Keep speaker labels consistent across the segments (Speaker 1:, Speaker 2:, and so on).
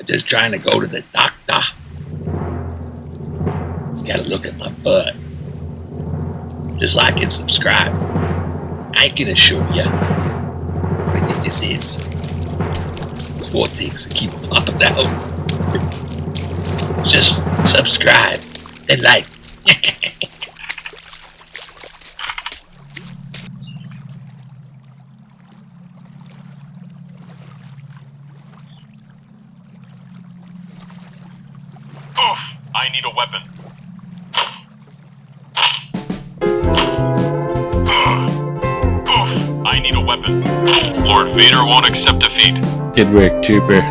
Speaker 1: just trying to go to the doctor. Just gotta look at my butt. Just like and subscribe. I ain't gonna show ya what I think this is. It's 4 things that keep popping out. Just subscribe and like.
Speaker 2: I need a weapon. I need a weapon. Lord Vader won't accept defeat.
Speaker 3: Good work, Trooper.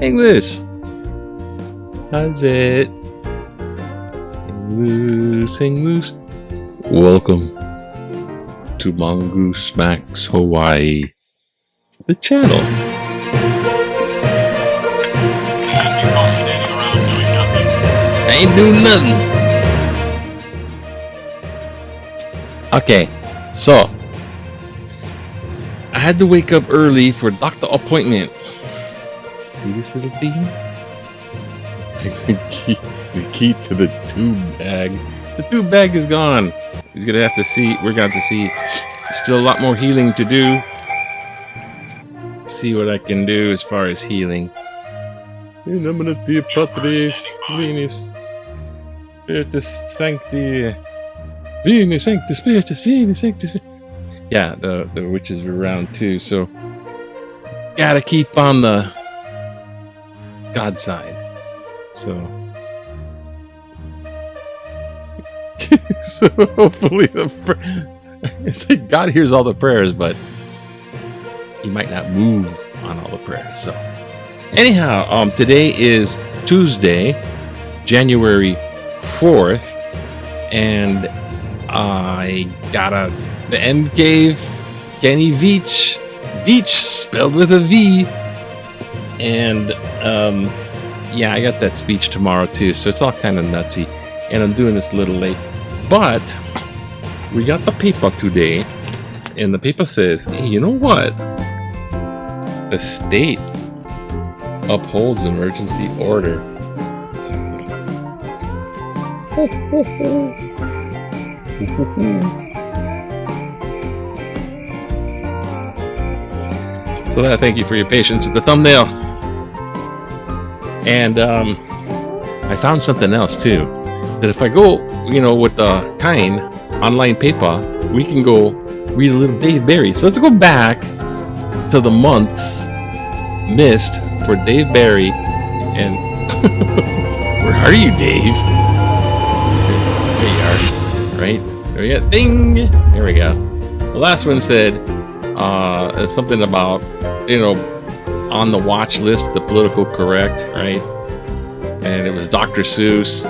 Speaker 3: English. How's it? Hang loose. Welcome to Mongoose Smacks Hawaii, the channel. I ain't doing nothing. Okay, so I had to wake up early for doctor appointment. See this little thing? the key to the tube bag. The tube bag is gone. He's gonna have to see. We're gonna have to see. Still a lot more healing to do. See what I can do as far as healing. In nomine Dei Patris, Venus, Spiritus Sancti, Venus Sanctus Spiritus, Venus Sanctus. Yeah, the witches were around too, so gotta keep on the God side. So, so hopefully it's like God hears all the prayers, but He might not move on all the prayers. So. Anyhow, today is Tuesday, January 4th, and I got the M gave Kenny Veach spelled with a V, and yeah, I got that speech tomorrow too, so it's all kind of nutsy, and I'm doing this a little late, but we got the paper today, and the paper says, hey, you know what? The state upholds emergency order. So that, thank you for your patience. It's a thumbnail. And I found something else too. That if I go, with the kind online paper, we can go read a little Dave Barry. So let's go back to the months missed for Dave Barry, and where are you, Dave? There you are, right? There we go. Ding! There we go. The last one said something about, on the watch list, the political correct, right? And it was Dr. Seuss.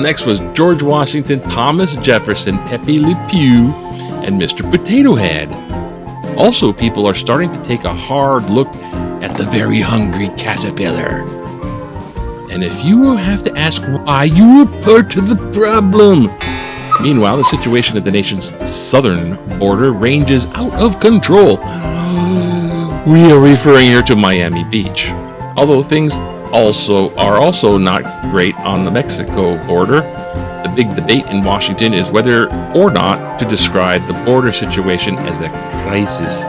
Speaker 3: Next was George Washington, Thomas Jefferson, Pepe Le Pew, and Mr. Potato Head. Also, people are starting to take a hard look at the very hungry caterpillar. And if you have to ask why, you are part of the problem. Meanwhile, the situation at the nation's southern border ranges out of control. We are referring here to Miami Beach. Although things are also not great on the Mexico border. The big debate in Washington is whether or not to describe the border situation as a crisis,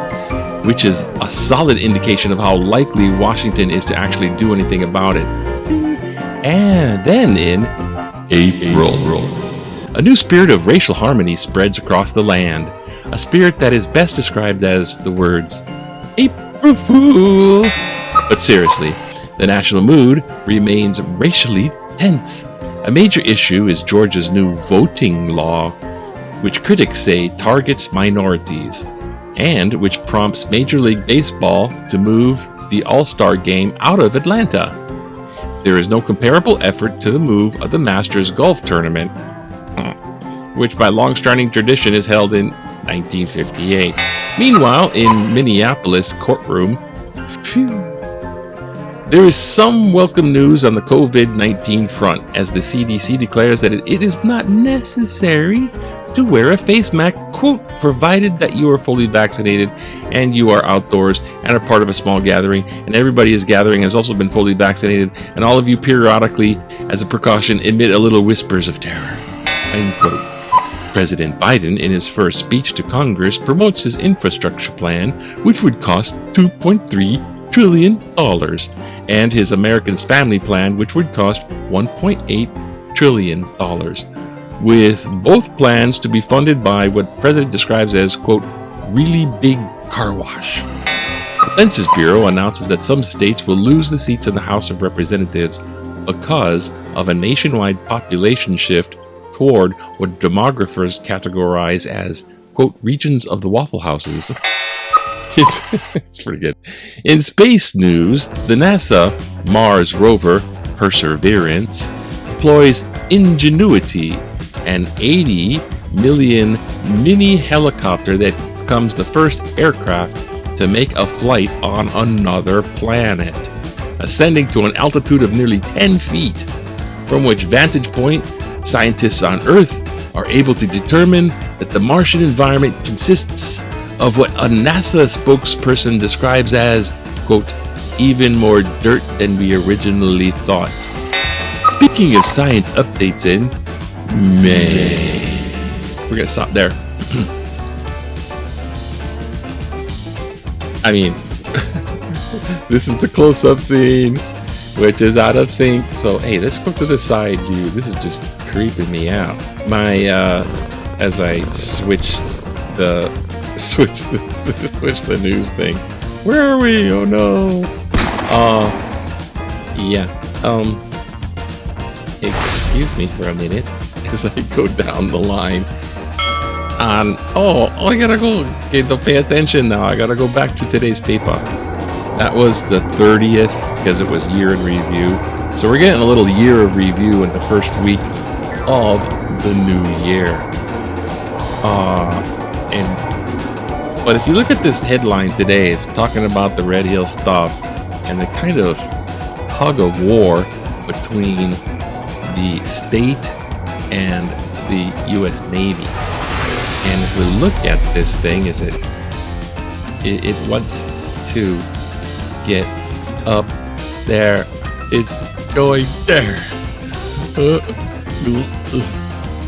Speaker 3: which is a solid indication of how likely Washington is to actually do anything about it. And then in April, a new spirit of racial harmony spreads across the land, a spirit that is best described as the words, April Fool. But seriously, the national mood remains racially tense. A major issue is Georgia's new voting law, which critics say targets minorities, and which prompts Major League Baseball to move the All-Star game out of Atlanta. There is no comparable effort to the move of the Masters Golf Tournament, which by long-standing tradition is held in 1958. Meanwhile, in Minneapolis courtroom, there is some welcome news on the COVID-19 front, as the CDC declares that it is not necessary to wear a face mask, quote, provided that you are fully vaccinated and you are outdoors and are part of a small gathering, and everybody is gathering has also been fully vaccinated, and all of you periodically, as a precaution, emit a little whispers of terror, end quote. President Biden, in his first speech to Congress, promotes his infrastructure plan, which would cost $2.3 trillion, and his Americans Family Plan, which would cost $1.8 trillion, with both plans to be funded by what the president describes as, quote, really big car wash. The Census Bureau announces that some states will lose the seats in the House of Representatives because of a nationwide population shift toward what demographers categorize as, quote, regions of the Waffle Houses. It's pretty good. In space news, the NASA Mars rover Perseverance deploys Ingenuity, an 80 million mini helicopter that becomes the first aircraft to make a flight on another planet, ascending to an altitude of nearly 10 feet, from which vantage point scientists on Earth are able to determine that the Martian environment consists of what a NASA spokesperson describes as, quote, even more dirt than we originally thought. Speaking of science updates in May. We're going to stop there. I mean, this is the close-up scene, which is out of sync. So, hey, let's go to the side view. This is just creeping me out. As I switch the news thing. Where are we? Oh no. Yeah. Excuse me for a minute as I go down the line. I gotta go. Okay, don't pay attention now. I gotta go back to today's paper. That was the 30th because it was year in review. So we're getting a little year of review in the first week of the new year. But if you look at this headline today, it's talking about the Red Hill stuff and the kind of tug of war between the state and the U.S. Navy. And if we look at this thing, it wants to get up there. It's going there.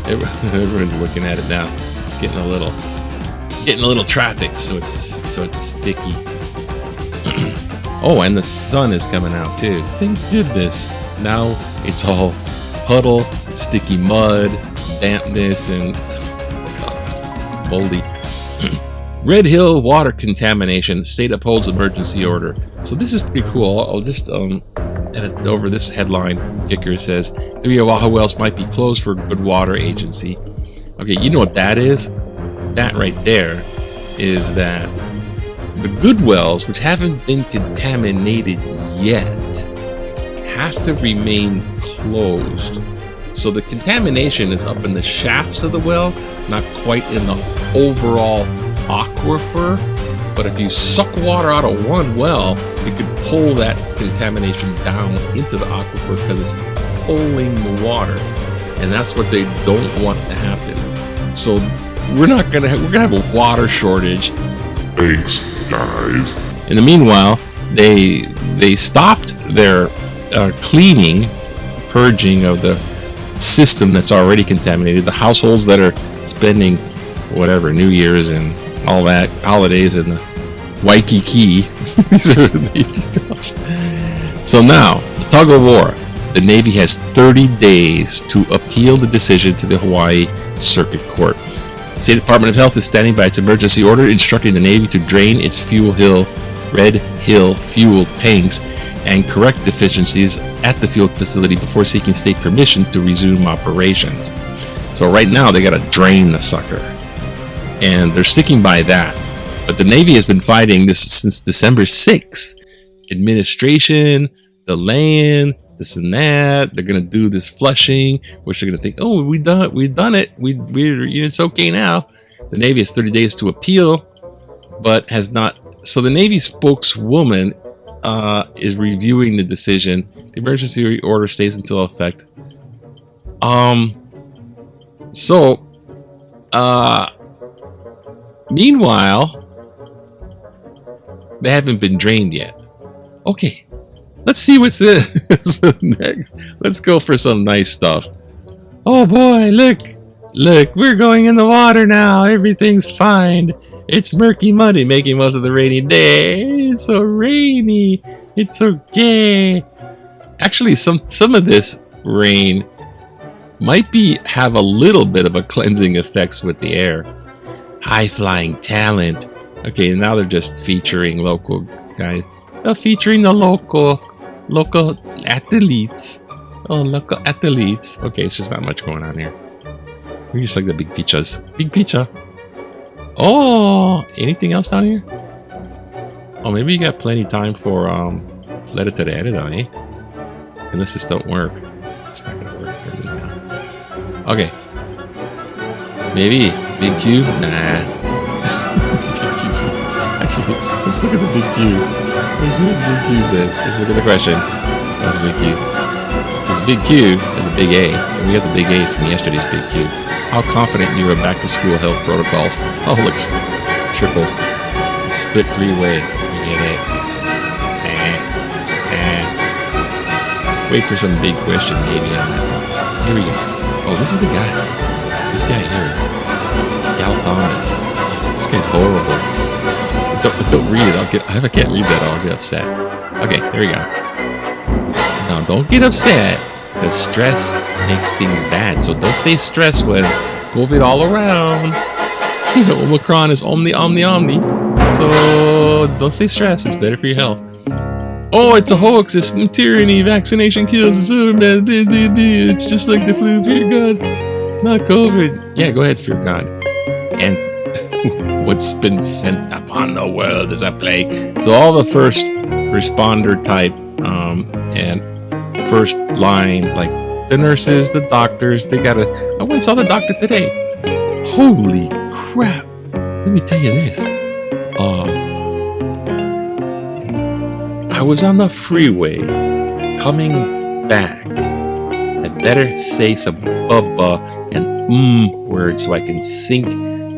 Speaker 3: Everyone's looking at it now. It's getting a little traffic, so it's sticky. Oh, and the sun is coming out too. Thank goodness. Now it's all puddle, sticky mud, dampness, and moldy. Red Hill water contamination. State upholds emergency order. So this is pretty cool. I'll just edit over this headline. Kicker says 3 Oahu wells might be closed for good water agency. Okay, you know what that is? That right there is that the good wells, which haven't been contaminated yet, have to remain closed. So the contamination is up in the shafts of the well, not quite in the overall aquifer. But if you suck water out of one well, it could pull that contamination down into the aquifer because it's pulling the water, and that's what they don't want to happen. So we're gonna have a water shortage.
Speaker 4: Thanks, guys.
Speaker 3: In the meanwhile, they stopped their cleaning, purging of the system that's already contaminated. The households that are spending whatever New Year's and all that holidays in the Waikiki. So now, the tug of war. The Navy has 30 days to appeal the decision to the Hawaii Circuit Court. The State Department of Health is standing by its emergency order instructing the Navy to drain its Red Hill fuel tanks and correct deficiencies at the fuel facility before seeking state permission to resume operations. So right now they got to drain the sucker, and they're sticking by that. But the Navy has been fighting this since December 6th. Administration, the land, this and that. They're gonna do this flushing, which they're gonna think, oh, we've done it. It's okay now. The Navy has 30 days to appeal, but has not. So the Navy spokeswoman is reviewing the decision. The emergency order stays until effect. So Meanwhile, they haven't been drained yet. Okay, let's see what's next. Let's go for some nice stuff. Oh boy, look, we're going in the water now. Everything's fine. It's murky muddy, making most of the rainy day. It's so rainy. It's okay. Actually, some of this rain might have a little bit of a cleansing effects with the air. High flying talent. Okay, now they're just featuring local guys. They're featuring the local athletes. Oh, local athletes. Okay, so there's not much going on here. We just like the big pichas. Big picha. Oh, anything else down here? Oh, maybe you got plenty time for letter to the editor, eh? Unless this don't work. It's not gonna work for me now. Okay. Maybe big Q? Nah. Big Q says. Actually, let's look at the big Q. Let's see what big Q says. Let's look at the question. That's big Q. Because big Q is a big A, and we got the big A from yesterday's big Q. How confident you are back to school health protocols? Oh, looks triple. Split three-way. You get it. Wait for some big question maybe on that one. Here we go. Oh, this is the guy. This guy here. Gal Thomas. Oh, this guy's horrible. Don't read it. If I can't read that, I'll get upset. Okay, here we go. Now, don't get upset, because stress makes things bad. So don't say stress when COVID all around. You know, Omicron is omni. So don't say stress. It's better for your health. Oh, it's a hoax. It's tyranny. Vaccination kills. It's just like the flu. Fear God. Not COVID. Yeah, go ahead, fear God. And what's been sent upon the world is a plague. So all the first responder type and first line, like the nurses, the doctors, I went and saw the doctor today. Holy crap. Let me tell you this. I was on the freeway coming back. I better say some bubba and words so I can sync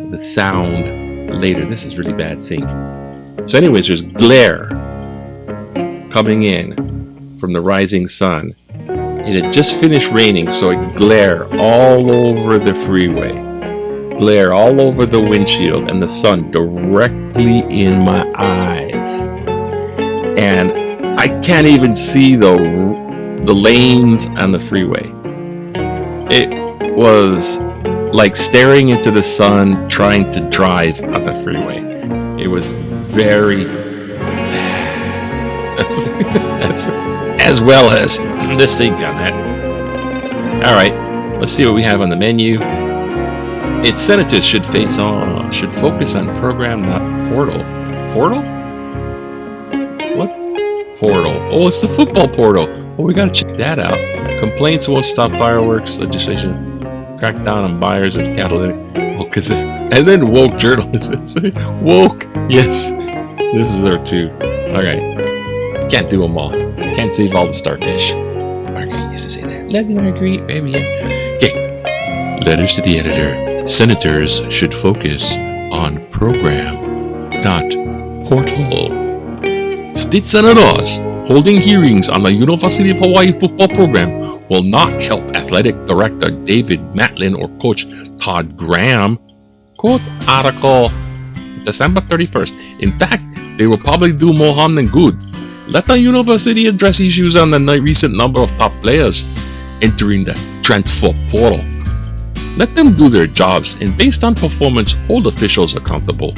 Speaker 3: the sound later. This is really bad sync. So anyways, there's glare coming in from the rising sun. It had just finished raining, so it glare all over the freeway. Glare all over the windshield and the sun directly in my eyes. And I can't even see the lanes on the freeway. It was like staring into the sun trying to drive on the freeway. It was very as well as the sync on that. Alright, let's see what we have on the menu. Its senators should focus on program, not portal. Portal? What? Portal. Oh, it's the football portal. Oh, we gotta check that out. Complaints won't stop fireworks. Legislation crack down on buyers of catalytic. Oh, and then woke journalists. Woke. Yes. This is our two. Alright. Can't do them all. Can't save all the starfish. Marguerite used to say that. Love you, Marguerite. Baby. Okay. Letters to the editor. Senators should focus on program, not portal. State senators holding hearings on the University of Hawaii football program will not help athletic director David Matlin or coach Todd Graham. Quote article December 31st. In fact, they will probably do more harm than good. Let the university address issues on the recent number of top players entering the transfer portal. Let them do their jobs and based on performance, hold officials accountable.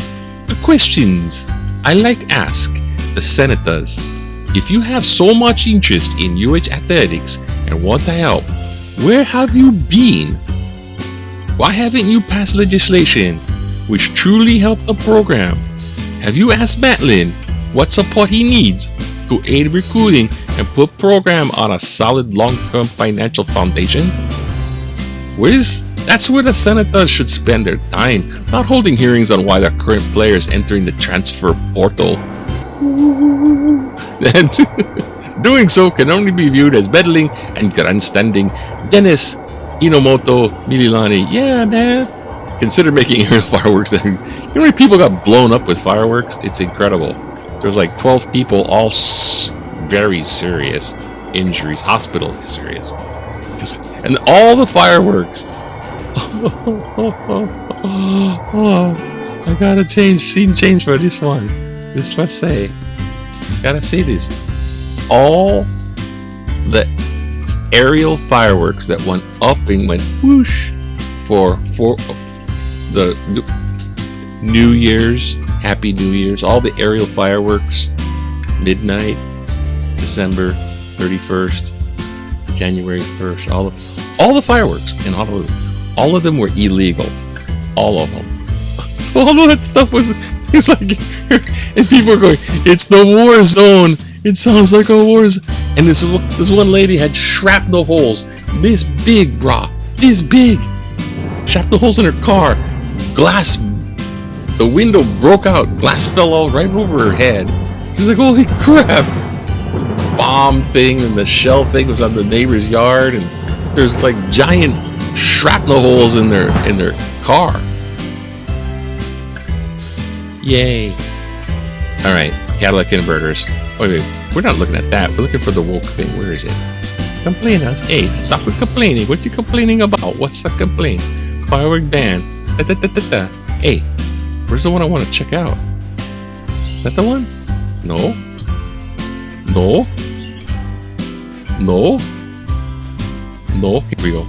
Speaker 3: The questions I ask the senators. If you have so much interest in UH athletics and want to help, where have you been? Why haven't you passed legislation which truly helped the program? Have you asked Matlin what support he needs to aid recruiting and put program on a solid long-term financial foundation? That's where the senators should spend their time, not holding hearings on why the current players entering the transfer portal. And doing so can only be viewed as meddling and grandstanding. Dennis Inomoto Mililani. Yeah, man. consider making aerial fireworks. And you know how many people got blown up with fireworks? It's incredible. There's like 12 people, all very serious injuries, hospital serious. And all the fireworks. I gotta scene change for this one. This must say. Gotta see this. All the aerial fireworks that went up and went whoosh for the New Year's, Happy New Year's, all the aerial fireworks, midnight, December 31st, January 1st, all the fireworks, and all of them were illegal. All of them. So all of that stuff it's like, and people are going, it's the war zone. It sounds like a war zone. And this one lady had shrapnel holes, this big, brah, this big. Shrapnel holes in her car. Glass, the window broke out. Glass fell out right over her head. She's like, holy crap. The bomb thing and the shell thing was on the neighbor's yard. And there's like giant shrapnel holes in their car. Yay. All right, Cadillac and burgers. Wait, we're not looking at that. We're looking for the woke thing. Where is it? Complainers. Hey, stop with complaining. What you complaining about? What's the complaint? Firework ban. Da. Hey, where's the one I want to check out? Is that the one? No. Here we go.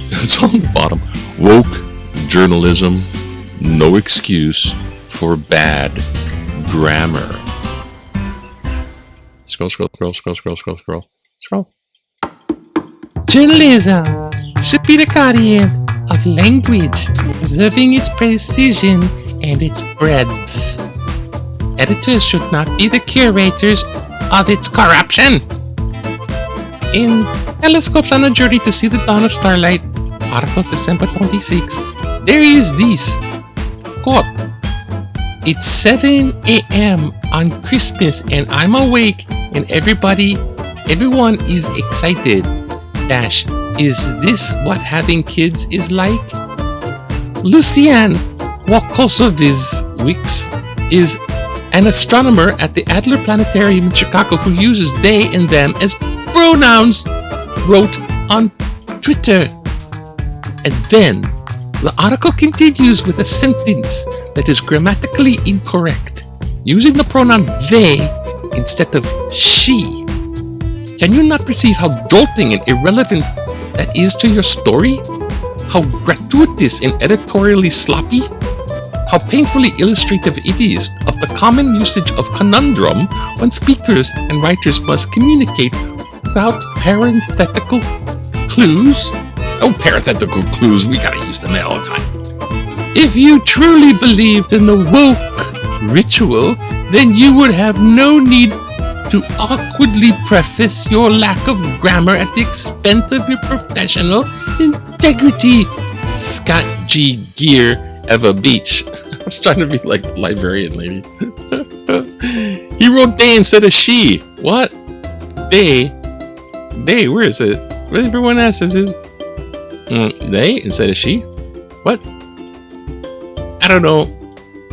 Speaker 3: It's on the bottom. Woke journalism. No excuse for bad grammar. Scroll.
Speaker 5: Journalism should be the guardian of language, preserving its precision and its breadth. Editors should not be the curators of its corruption. In Telescopes on a Journey to See the Dawn of Starlight, article December 26, there is this quote. It's 7 a.m. on Christmas and I'm awake and everyone is excited. Is this what having kids is like? Lucian Wakosowicz is an astronomer at the Adler Planetarium in Chicago who uses they and them as pronouns, wrote on Twitter. And then the article continues with a sentence that is grammatically incorrect, using the pronoun they instead of she. Can you not perceive how jolting and irrelevant that is to your story? How gratuitous and editorially sloppy? How painfully illustrative it is of the common usage of conundrum when speakers and writers must communicate without parenthetical clues? Oh, parenthetical clues, we gotta use them all the time. If you truly believed in the woke ritual, then you would have no need to awkwardly preface your lack of grammar at the expense of your professional integrity. Scott G. Gear, Eva Beach. I was trying to be like librarian lady. He wrote they instead of she. What? They, where is it? Where everyone asks is they instead of she? What? I don't know.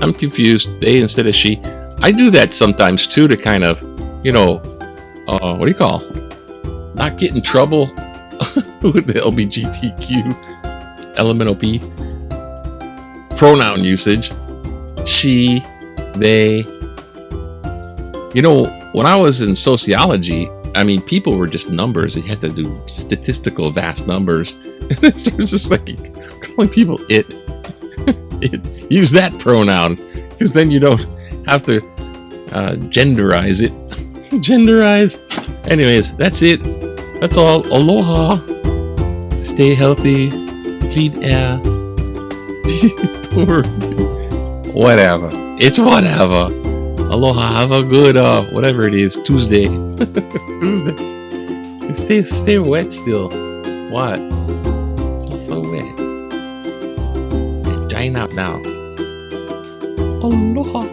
Speaker 5: I'm confused. They instead of she. I do that sometimes too to kind of, what do you call? Not get in trouble with the LBGTQ elemental P. Pronoun usage. She, they. When I was in sociology, people were just numbers. You had to do statistical vast numbers. And it was just like calling people it. Use that pronoun. Because then you don't have to genderize it. Genderize. Anyways, that's it. That's all. Aloha. Stay healthy. Clean air. Whatever. It's whatever. Aloha. Have a good, whatever it is, Tuesday. Tuesday. Stay wet still. What? It's all so wet. It's drying out now. Aloha.